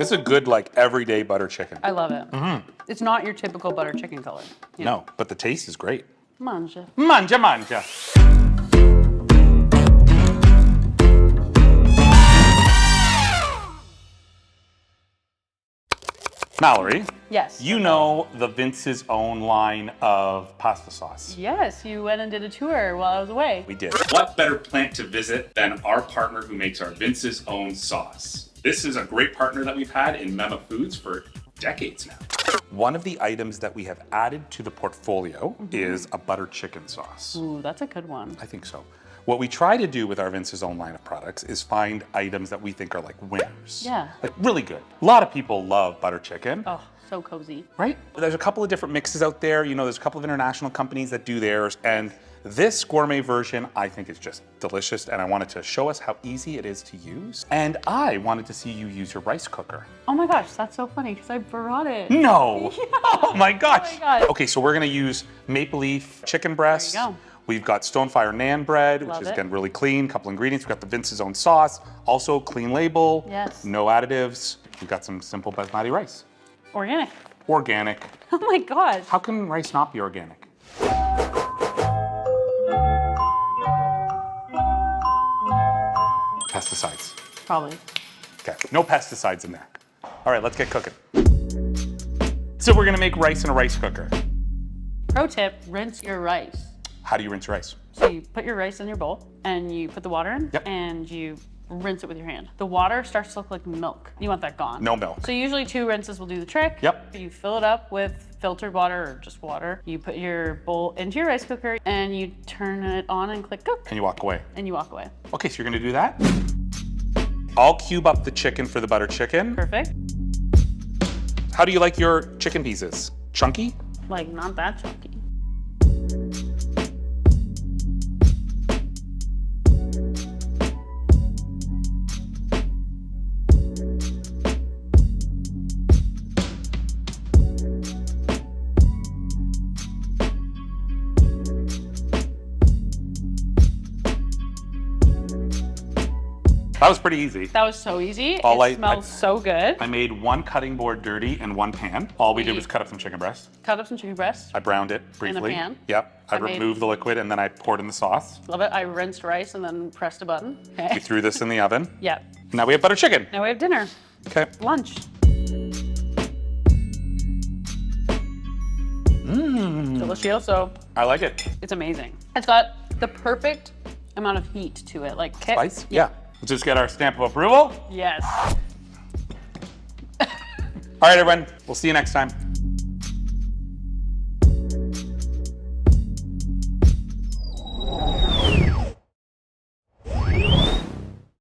This is a good, like, everyday butter chicken. I love it. It's not your typical butter chicken color. You know. No, but the taste is great. Manja. Manja, manja. Mallory. Yes. You know the Vince's Own line of pasta sauce. Yes, you went and did a tour while I was away. We did. What better plant to visit than our partner who makes our Vince's Own sauce? This is a great partner that we've had in Mema Foods for decades now. One of the items that we have added to the portfolio is a butter chicken sauce. Ooh, that's a good one. I think so. What we try to do with our Vince's Own line of products is find items that we think are like winners. Yeah. Like really good. A lot of people love butter chicken. Oh, so cozy. Right? There's a couple of different mixes out there. You know, there's a couple of international companies that do theirs. And this gourmet version, I think is just delicious. And I wanted to show us how easy it is to use. And I wanted to see you use your rice cooker. Oh my gosh, that's so funny because I brought it. No. Yeah. Oh my gosh. Oh my God. Okay, so we're gonna use maple leaf chicken breast. There you go. We've got Stonefire naan bread, which Love is it. again really clean, couple ingredients. We've got the Vince's Own sauce, also clean label, Yes. no additives. We've got some simple basmati rice. Organic. Organic. Oh my gosh. How can rice not be organic? Pesticides. Probably. Okay, no pesticides in there. All right, let's get cooking. So we're gonna make rice in a rice cooker. Pro tip, rinse your rice. How do you rinse rice? So you put your rice in your bowl and you put the water in Yep. and you rinse it with your hand. The water starts to look like milk. You want that gone. No milk. So usually 2 rinses will do the trick. Yep. You fill it up with filtered water or just water. You put your bowl into your rice cooker and you turn it on and click cook And you walk away. and you walk away. Okay, so you're gonna do that? I'll cube up the chicken for the butter chicken. Perfect. How do you like your chicken pieces? Chunky? Like not that chunky. That was pretty easy. That was so easy. All It smells so good. I made one cutting board dirty in one pan. All we did was cut up some chicken breast. Cut up some chicken breast. I browned it briefly. pan? Yep. I I made- removed the liquid and then I poured in the sauce. Love it. I rinsed rice and then pressed a button. We Okay. threw this in the oven. Yeah. Now we have butter chicken. Now we have dinner. Okay. Lunch. Delicioso. I like it. It's amazing. It's got the perfect amount of heat to it. Like kick. Spice? Yeah. Let's just get our stamp of approval. Yes. All right, everyone. We'll see you next time.